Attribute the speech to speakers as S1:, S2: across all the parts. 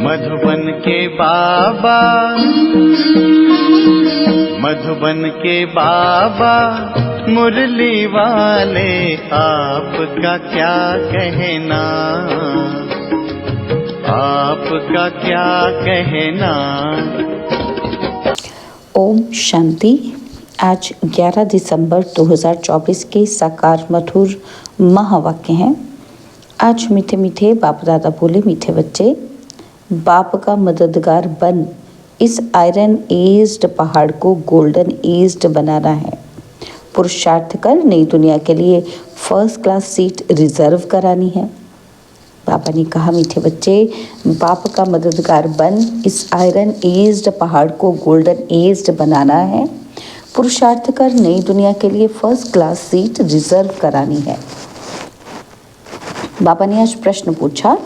S1: मधुबन के बाबा, मधुबन के बाबा मुरली वाले, आपका क्या कहना, आपका क्या कहना।
S2: ओम शांति। आज 11 दिसंबर 2024 के साकार मधुर महावाक्य हैं। आज मीठे मीठे बाप दादा बोले, मीठे बच्चे, बाप का मददगार बन इस आयरन एज्ड पहाड़ को गोल्डन एज्ड बनाना है। पुरुषार्थ कर नई दुनिया के लिए फर्स्ट क्लास सीट रिजर्व करानी है। बाबा ने कहा, मीठे बच्चे, बाप का मददगार बन इस आयरन एज्ड पहाड़ को गोल्डन एज्ड बनाना है। पुरुषार्थ कर नई दुनिया के लिए फर्स्ट क्लास सीट रिजर्व करानी है। बाबा ने आज प्रश्न पूछा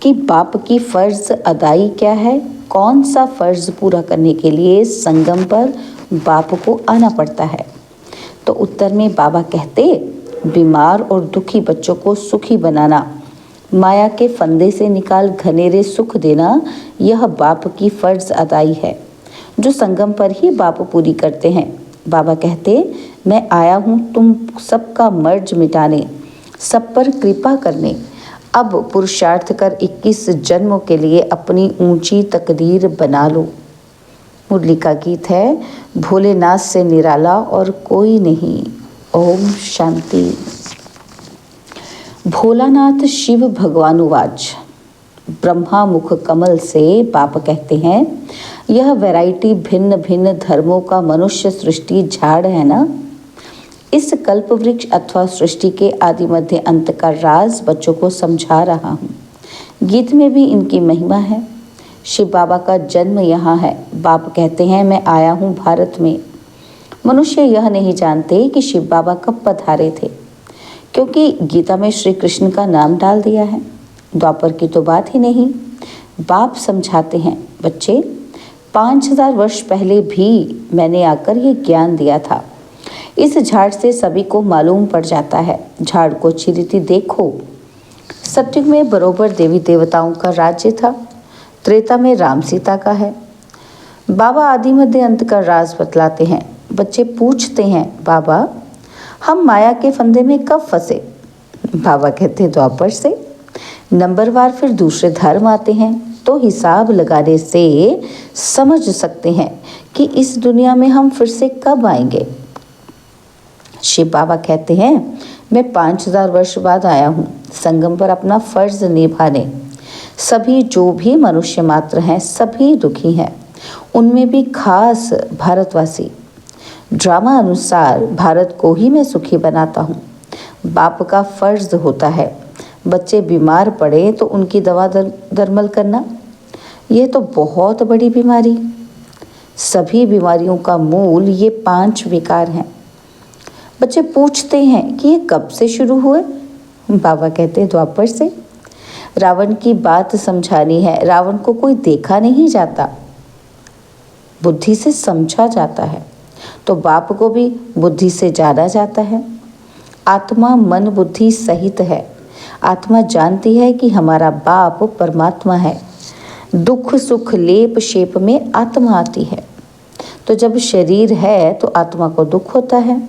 S2: कि बाप की फर्ज अदाई क्या है, कौन सा फर्ज पूरा करने के लिए संगम पर बाप को आना पड़ता है। तो उत्तर में बाबा कहते, बीमार और दुखी बच्चों को सुखी बनाना, माया के फंदे से निकाल घनेरे सुख देना, यह बाप की फर्ज अदाई है जो संगम पर ही बाप पूरी करते हैं। बाबा कहते, मैं आया हूँ तुम सबका मर्ज मिटाने, सब पर कृपा करने। अब पुरुषार्थ कर 21 जन्मों के लिए अपनी ऊंची तकदीर बना लो। मुरली का गीत है, भोलेनाथ से निराला और कोई नहीं। ओम शांति। भोलानाथ शिव भगवानुवाच। ब्रह्मा मुख कमल से बाप कहते हैं, यह वैरायटी भिन्न भिन्न धर्मों का मनुष्य सृष्टि झाड़ है ना। इस कल्प वृक्ष अथवा सृष्टि के आदि मध्य अंत का राज बच्चों को समझा रहा हूँ। गीत में भी इनकी महिमा है। शिव बाबा का जन्म यहाँ है। बाप कहते हैं, मैं आया हूँ भारत में। मनुष्य यह नहीं जानते कि शिव बाबा कब पधारे थे, क्योंकि गीता में श्री कृष्ण का नाम डाल दिया है। द्वापर की तो बात ही नहीं। बाप समझाते हैं, बच्चे, 5000 वर्ष पहले भी मैंने आकर ये ज्ञान दिया था। इस झाड़ से सभी को मालूम पड़ जाता है। झाड़ को अच्छी रीति देखो। सतयुग में बरोबर देवी देवताओं का राज्य था। त्रेता में राम सीता का है। बाबा आदि मध्य अंत का राज बतलाते हैं। बच्चे पूछते हैं, बाबा हम माया के फंदे में कब फंसे। बाबा कहते हैं, द्वापर से। नंबरवार फिर दूसरे धर्म आते हैं, तो हिसाब लगाने से समझ सकते हैं कि इस दुनिया में हम फिर से कब आएंगे। शिव बाबा कहते हैं, मैं 5000 वर्ष बाद आया हूँ संगम पर अपना फर्ज निभाने। सभी जो भी मनुष्य मात्र हैं सभी दुखी हैं, उनमें भी खास भारतवासी। ड्रामा अनुसार भारत को ही मैं सुखी बनाता हूँ। बाप का फर्ज होता है बच्चे बीमार पड़े तो उनकी दवा दरमल करना। यह तो बहुत बड़ी बीमारी। सभी बीमारियों का मूल ये 5 विकार हैं। बच्चे पूछते हैं कि ये कब से शुरू हुए। बाबा कहते हैं, द्वापर से। रावण की बात समझानी है। रावण को कोई देखा नहीं जाता, बुद्धि से समझा जाता है। तो बाप को भी बुद्धि से जाना जाता है। आत्मा मन बुद्धि सहित है। आत्मा जानती है कि हमारा बाप परमात्मा है। दुख सुख लेप शेप में आत्मा आती है। तो जब शरीर है तो आत्मा को दुख होता है।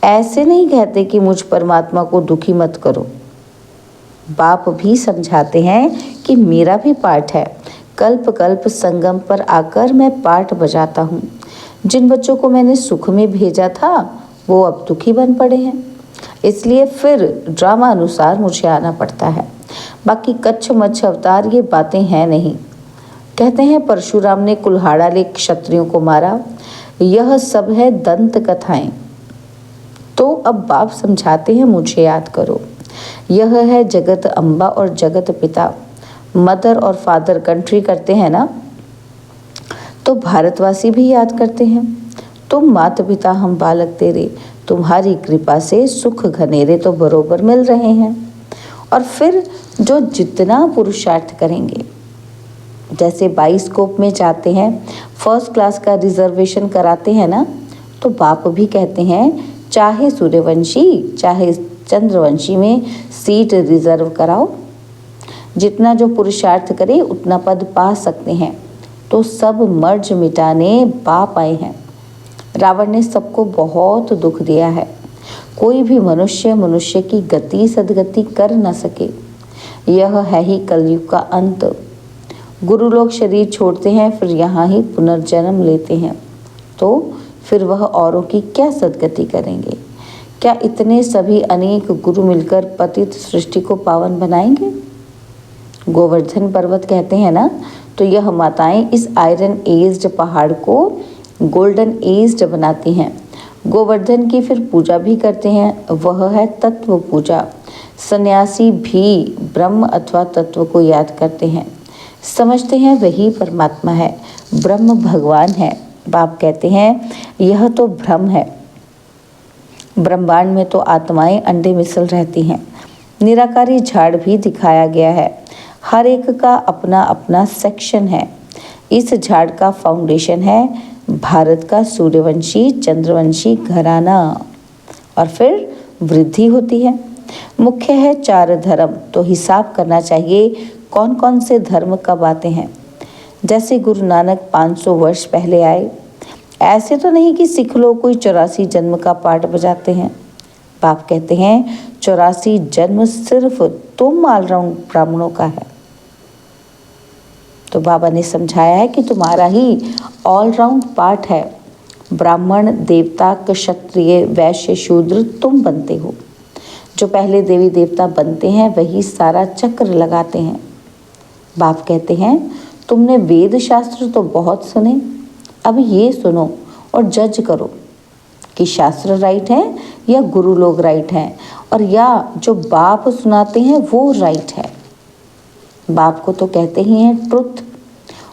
S2: ऐसे नहीं कहते कि मुझ परमात्मा को दुखी मत करो। बाप भी समझाते हैं कि मेरा भी पाठ है। कल्प कल्प संगम पर आकर मैं पाठ बजाता हूँ। जिन बच्चों को मैंने सुख में भेजा था वो अब दुखी बन पड़े हैं, इसलिए फिर ड्रामा अनुसार मुझे आना पड़ता है। बाकी कच्छ मच्छ अवतार ये बातें हैं नहीं। कहते हैं परशुराम ने कुल्हाड़ा ले क्षत्रियों को मारा। यह सब है दंत कथाएं। तो अब बाप समझाते हैं, मुझे याद करो। यह है जगत अम्बा और जगत पिता। मदर और फादर कंट्री करते हैं ना, तो भारतवासी भी याद करते हैं। तुम माता पिता, हम बालक तेरे, तुम्हारी कृपा से सुख घनेरे तो बरोबर मिल रहे हैं। और फिर जो जितना पुरुषार्थ करेंगे, जैसे बाइस्कोप में जाते हैं, फर्स्ट क्लास का रिजर्वेशन कराते हैं ना, तो बाप भी कहते हैं चाहे सूर्यवंशी चाहे चंद्रवंशी में सीट रिजर्व कराओ। जितना जो पुरुषार्थ करे उतना पद पा सकते हैं। तो सब मर्ज मिटाने बाप आए हैं। रावण ने सबको बहुत दुख दिया है। कोई भी मनुष्य मनुष्य की गति सदगति कर न सके। यह है ही कलयुग का अंत। गुरु लोग शरीर छोड़ते हैं, फिर यहाँ ही पुनर्जन्म लेते हैं, तो फिर वह औरों की क्या सदगति करेंगे? क्या इतने सभी अनेक गुरु मिलकर पतित सृष्टि को पावन बनाएंगे? गोवर्धन पर्वत कहते हैं ना, तो यह माताएं इस आयरन एज्ड पहाड़ को गोल्डन एज्ड बनाती हैं। गोवर्धन की फिर पूजा भी करते हैं, वह है तत्व पूजा। सन्यासी भी ब्रह्म अथवा तत्व को याद करते हैं, समझते हैं वही परमात्मा है, ब्रह्म भगवान है। बाप कहते हैं यह तो भ्रम है। ब्रह्मांड में तो आत्माएं अंडे मिसल रहती हैं। निराकारी झाड़ भी दिखाया गया है। हर एक का अपना अपना सेक्शन है। इस झाड़ का फाउंडेशन है भारत का सूर्यवंशी चंद्रवंशी घराना, और फिर वृद्धि होती है। मुख्य है 4 धर्म, तो हिसाब करना चाहिए कौन कौन से धर्म कब आते हैं। जैसे गुरु नानक 500 वर्ष पहले आए, ऐसे तो नहीं कि सिख लोग कोई 84 जन्म का पाठ बजाते हैं। बाप कहते हैं 84 जन्म सिर्फ तुम ऑलराउंड ब्राह्मणों का है। तो बाबा ने समझाया है कि तुम्हारा ही ऑलराउंड पाठ है। ब्राह्मण देवता क्षत्रिय वैश्य शूद्र तुम बनते हो। जो पहले देवी देवता बनते हैं वही सारा चक्र लगाते हैं। बाप कहते हैं तुमने वेद शास्त्र तो बहुत सुने, अब ये सुनो और जज करो कि शास्त्र राइट है या गुरु लोग राइट हैं, और या जो बाप सुनाते हैं वो राइट है। बाप को तो कहते ही हैं ट्रुथ,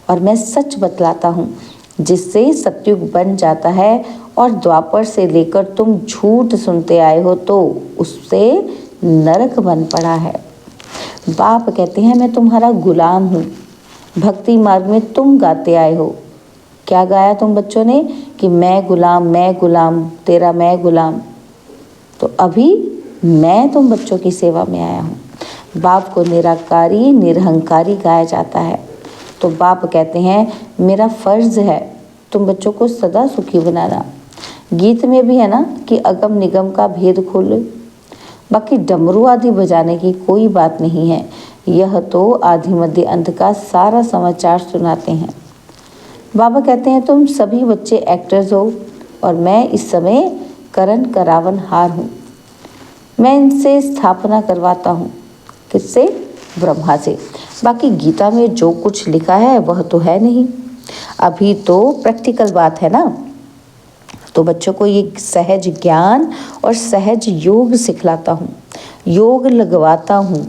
S2: और मैं सच बतलाता हूँ जिससे सतयुग बन जाता है, और द्वापर से लेकर तुम झूठ सुनते आए हो तो उससे नरक बन पड़ा है। बाप कहते हैं मैं तुम्हारा गुलाम हूँ। भक्ति मार्ग में तुम गाते आए हो। क्या गाया तुम बच्चों ने कि मैं गुलाम तेरा मैं गुलाम। तो अभी मैं तुम बच्चों की सेवा में आया हूँ। बाप को निराकारी निरहंकारी गाया जाता है। तो बाप कहते हैं मेरा फर्ज है तुम बच्चों को सदा सुखी बनाना। गीत में भी है ना कि अगम निगम का भेद खोलो। बाकी डमरू आदि बजाने की कोई बात नहीं है। यह तो आदि मध्य अंत का सारा समाचार सुनाते हैं। बाबा कहते हैं तुम सभी बच्चे एक्टर्स हो, और मैं इस समय करण करावन हार हूँ। मैं इनसे स्थापना करवाता हूँ। किससे? ब्रह्मा से। बाकी गीता में जो कुछ लिखा है वह तो है नहीं। अभी तो प्रैक्टिकल बात है ना, तो बच्चों को ये सहज ज्ञान और सहज योग सिखलाता हूँ, योग लगवाता हूँ।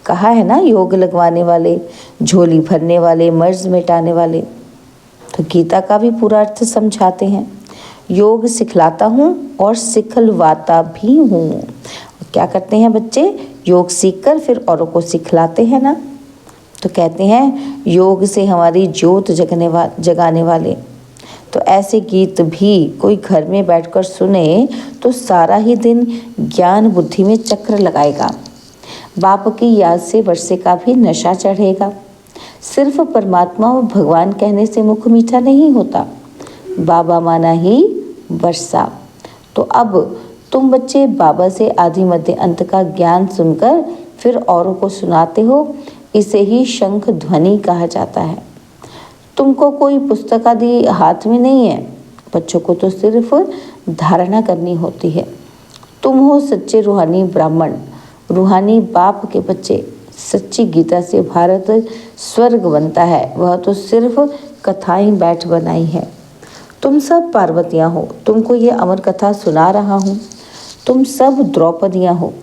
S2: कहा है ना योग लगवाने वाले, झोली भरने वाले, मर्ज मिटाने वाले। तो गीता का भी पूरा अर्थ समझाते हैं। योग सिखलाता हूँ और सिखलवाता भी हूँ। क्या करते हैं बच्चे? योग सीखकर फिर औरों को सिखलाते हैं ना। तो कहते हैं योग से हमारी ज्योत जगाने वाले। तो ऐसे गीत भी कोई घर में बैठकर सुने तो सारा ही दिन ज्ञान बुद्धि में चक्र लगाएगा। बाप की याद से वर्षे का भी नशा चढ़ेगा। सिर्फ परमात्मा और भगवान कहने से मुख मीठा नहीं होता। बाबा माना ही वर्षा। तो अब तुम बच्चे बाबा से आदि मध्य अंत का ज्ञान सुनकर फिर औरों को सुनाते हो। इसे ही शंख ध्वनि कहा जाता है। तुमको कोई पुस्तक आदि हाथ में नहीं है, बच्चों को तो सिर्फ धारणा करनी होती है। तुम हो सच्चे रूहानी ब्राह्मण, रूहानी बाप के बच्चे। सच्ची गीता से भारत स्वर्ग बनता है, वह तो सिर्फ कथाएं बैठ बनाई है। तुम सब पार्वतियाँ हो, तुमको ये अमर कथा सुना रहा हूँ। तुम सब द्रौपदियाँ हो,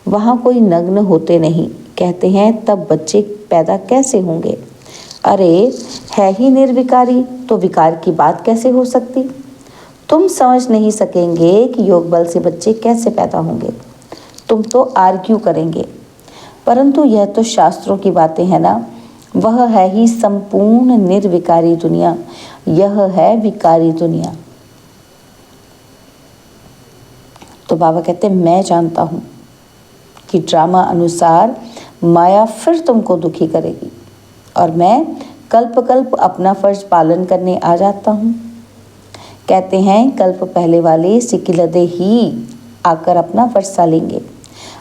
S2: वहाँ कोई नग्न होते नहीं। कहते हैं तब बच्चे पैदा कैसे होंगे? अरे है ही निर्विकारी, तो विकार की बात कैसे हो सकती? तुम समझ नहीं सकेंगे कि योग बल से बच्चे कैसे पैदा होंगे। तुम तो आर्ग्यू करेंगे, परंतु यह तो शास्त्रों की बातें हैं ना। वह है ही संपूर्ण निर्विकारी दुनिया, यह है विकारी दुनिया। तो बाबा कहते हैं मैं जानता हूँ कि ड्रामा अनुसार माया फिर तुमको दुखी करेगी और मैं कल्प कल्प अपना फर्ज पालन करने आ जाता हूँ। कहते हैं कल्प पहले वाले सिकिलदे ही आकर अपना फर्ज लेंगे,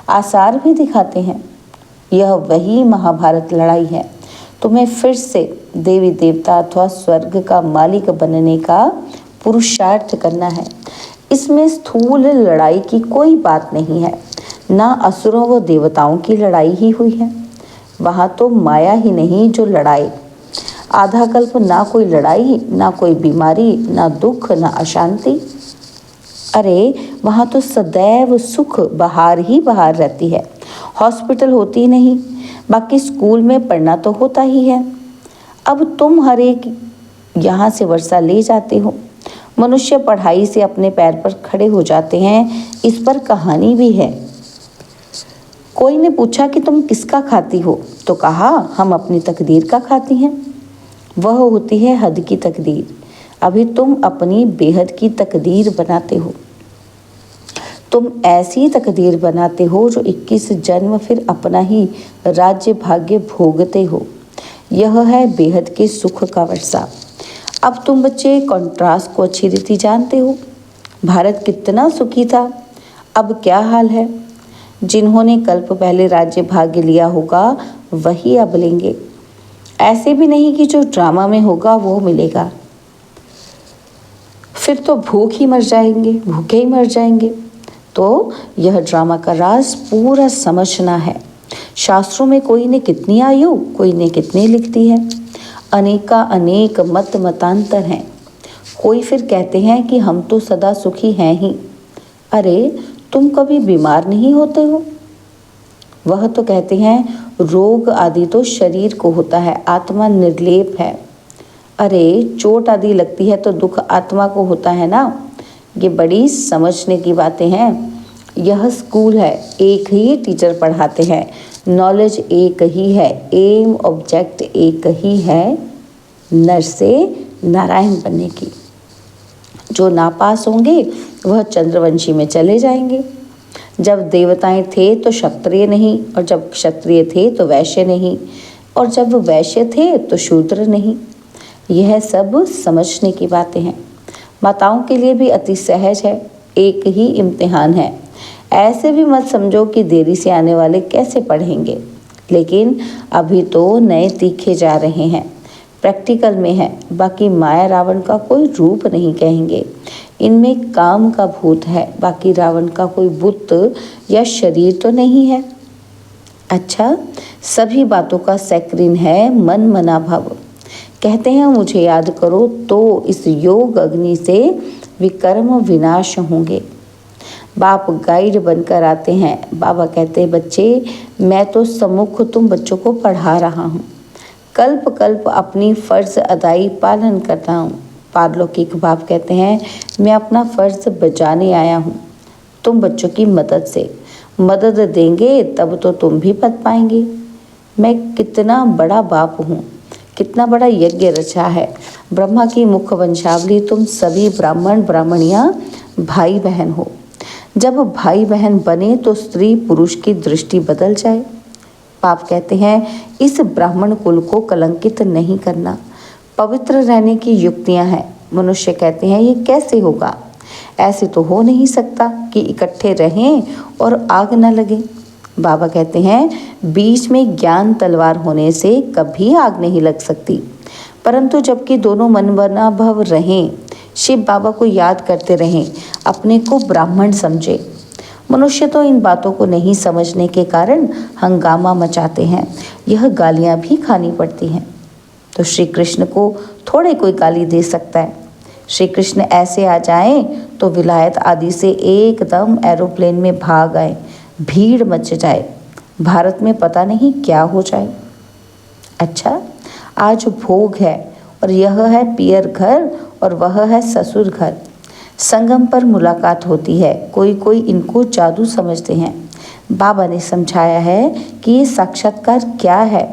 S2: आसार भी दिखाते हैं। यह वही महाभारत लड़ाई है। तुम्हें फिर से देवी देवता अथवा स्वर्ग का मालिक बनने का पुरुषार्थ करना है। इसमें स्थूल लड़ाई की कोई बात नहीं है, ना असुरों व देवताओं की लड़ाई ही हुई है। वहाँ तो माया ही नहीं जो लड़ाए। आधा कल्प ना कोई लड़ाई, ना कोई बीमारी, ना दुख, ना अशांति। अरे वहाँ तो सदैव सुख बहार ही बहार रहती है। हॉस्पिटल होती नहीं, बाकी स्कूल में पढ़ना तो होता ही है। अब तुम हर एक यहाँ से वर्षा ले जाते हो। मनुष्य पढ़ाई से अपने पैर पर खड़े हो जाते हैं, इस पर कहानी भी है। कोई ने पूछा कि तुम किसका खाती हो, तो कहा हम अपनी तकदीर का खाती हैं। वह होती है हद की तकदीर। अभी तुम अपनी बेहद की तकदीर बनाते हो। तुम ऐसी तकदीर बनाते हो जो 21 जन्म फिर अपना ही राज्य भाग्य भोगते हो। यह है बेहद के सुख का वर्षा। अब तुम बच्चे कॉन्ट्रास्ट को अच्छी रीति जानते हो। भारत कितना सुखी था, अब क्या हाल है। जिन्होंने कल्प पहले राज्य भाग्य लिया होगा वही अब लेंगे। ऐसे भी नहीं कि जो ड्रामा में होगा वो मिलेगा। फिर तो भूखे ही मर जाएंगे। तो यह ड्रामा का राज पूरा समझना है। शास्त्रों में कोई ने कितनी आयु, कोई ने कितनी लिख दी है। अनेका अनेक मतांतर हैं। कोई फिर कहते हैं कि हम तो सदा सुखी हैं ही। अरे तुम कभी बीमार नहीं होते हो। वह तो कहते हैं रोग आदि तो शरीर को होता है, आत्मा निर्लेप है। अरे चोट आदि लगती है तो दुख आत्मा को होता है ना। ये बड़ी समझने की बातें हैं। यह स्कूल है, एक ही टीचर पढ़ाते हैं, नॉलेज एक ही है, एम ऑब्जेक्ट एक ही है, नर से नारायण बनने की। जो नापास होंगे वह चंद्रवंशी में चले जाएंगे। जब देवताएं थे तो क्षत्रिय नहीं, और जब क्षत्रिय थे तो वैश्य नहीं, और जब वैश्य थे तो शूद्र नहीं। यह सब समझने की बातें हैं। माताओं के लिए भी अति सहज है, एक ही इम्तिहान है। ऐसे भी मत समझो कि देरी से आने वाले कैसे पढ़ेंगे, लेकिन अभी तो नए तीखे जा रहे हैं, प्रैक्टिकल में है। बाकी माया रावण का कोई रूप नहीं कहेंगे, इनमें काम का भूत है। बाकी रावण का कोई बुत या शरीर तो नहीं है। अच्छा, सभी बातों का सैक्रिन है मन मना भव। कहते हैं मुझे याद करो तो इस योग अग्नि से विकर्म विनाश होंगे। बाप गाइड बनकर आते हैं। बाबा कहते हैं बच्चे मैं तो सम्मुख तुम बच्चों को पढ़ा रहा हूँ, कल्प कल्प अपनी फर्ज अदाई पालन करता हूँ। पारलौकिक बाप कहते हैं मैं अपना फर्ज बजाने आया हूँ। तुम बच्चों की मदद से मदद देंगे तब तो तुम भी पद पाएंगे। मैं कितना बड़ा बाप हूँ, कितना बड़ा यज्ञ रचा है। ब्रह्मा की मुख वंशावली तुम सभी ब्राह्मण ब्राह्मणियाँ भाई बहन हो। जब भाई बहन बने तो स्त्री पुरुष की दृष्टि बदल जाए। पाप कहते हैं इस ब्राह्मण कुल को कलंकित नहीं करना, पवित्र रहने की युक्तियां हैं। मनुष्य कहते हैं ये कैसे होगा, ऐसे तो हो नहीं सकता कि इकट्ठे रहें और आग न लगे। बाबा कहते हैं बीच में ज्ञान तलवार होने से कभी आग नहीं लग सकती, परंतु जबकि दोनों मनमना भव रहें, शिव बाबा को याद करते रहें, अपने को ब्राह्मण समझे। मनुष्य तो इन बातों को नहीं समझने के कारण हंगामा मचाते हैं, यह गालियाँ भी खानी पड़ती हैं। तो श्री कृष्ण को थोड़े कोई गाली दे सकता है। श्री कृष्ण ऐसे आ जाएं तो विलायत आदि से एकदम एरोप्लेन में भाग आए, भीड़ मच जाए, भारत में पता नहीं क्या हो जाए। अच्छा, आज भोग है और यह है पियर घर और वह है ससुर घर। संगम पर मुलाकात होती है। कोई कोई इनको जादू समझते हैं। बाबा ने समझाया है कि ये साक्षात्कार क्या है,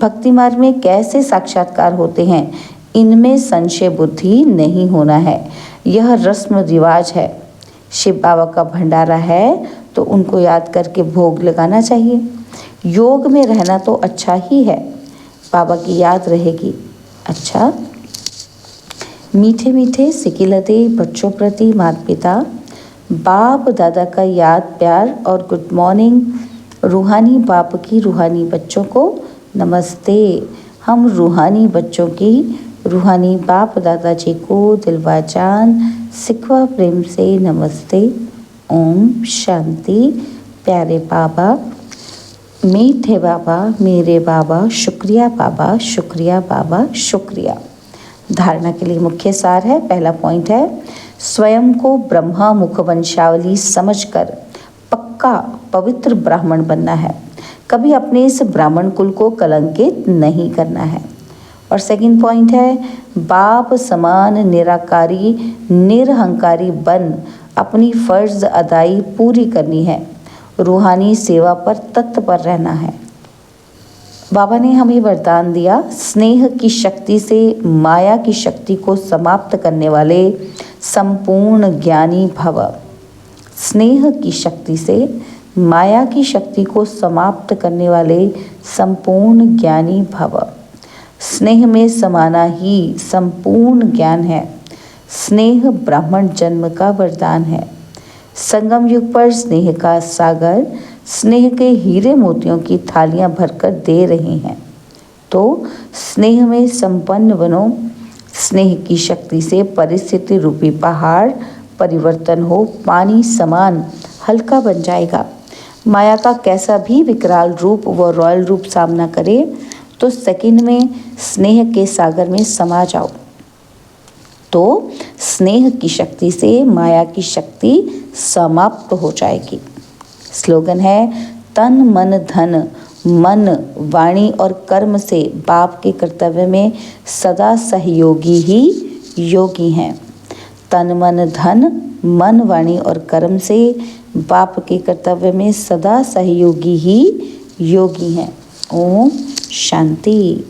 S2: भक्ति मार्ग में कैसे साक्षात्कार होते हैं, इनमें संशय बुद्धि नहीं होना है। यह रस्म रिवाज है। शिव बाबा का भंडारा है तो उनको याद करके भोग लगाना चाहिए। योग में रहना तो अच्छा ही है, बाबा की याद रहेगी। अच्छा, मीठे मीठे सिकिलते बच्चों प्रति माता पिता, बाप दादा का याद प्यार और गुड मॉर्निंग। रूहानी बाप की रूहानी बच्चों को नमस्ते। हम रूहानी बच्चों की रूहानी बाप दादाजी को दिलवा जान सिखवा प्रेम से नमस्ते। ओम शांति। प्यारे बाबा, मीठे बाबा, मेरे बाबा, शुक्रिया बाबा, शुक्रिया बाबा, शुक्रिया। धारणा के लिए मुख्य सार है, पहला पॉइंट है, स्वयं को ब्रह्मा मुख वंशावली समझकर पक्का पवित्र ब्राह्मण बनना है। कभी अपने इस ब्राह्मण कुल को कलंकित नहीं करना है। और सेकंड पॉइंट है, बाप समान निराकारी निरहंकारी बन अपनी फर्ज अदाई पूरी करनी है। रूहानी सेवा पर तत्पर रहना है। बाबा ने हमें वरदान दिया, स्नेह की शक्ति से माया की शक्ति को समाप्त करने वाले संपूर्ण ज्ञानी भव। स्नेह की शक्ति से माया की शक्ति को समाप्त करने वाले संपूर्ण ज्ञानी भव। स्नेह में समाना ही संपूर्ण ज्ञान है। स्नेह ब्राह्मण जन्म का वरदान है। संगम युग पर स्नेह का सागर स्नेह के हीरे मोतियों की थालियां भरकर दे रहे हैं। तो स्नेह में संपन्न बनो। स्नेह की शक्ति से परिस्थिति रूपी पहाड़ परिवर्तन हो पानी समान हल्का बन जाएगा। माया का कैसा भी विकराल रूप व रॉयल रूप सामना करे तो सेकंड में स्नेह के सागर में समा जाओ। तो स्नेह की शक्ति से माया की शक्ति समाप्त हो जाएगी। स्लोगन है, तन मन धन मन वाणी और कर्म से बाप के कर्तव्य में सदा सहयोगी ही योगी हैं। तन मन धन मन वाणी और कर्म से बाप के कर्तव्य में सदा सहयोगी ही योगी हैं। ओम शांति।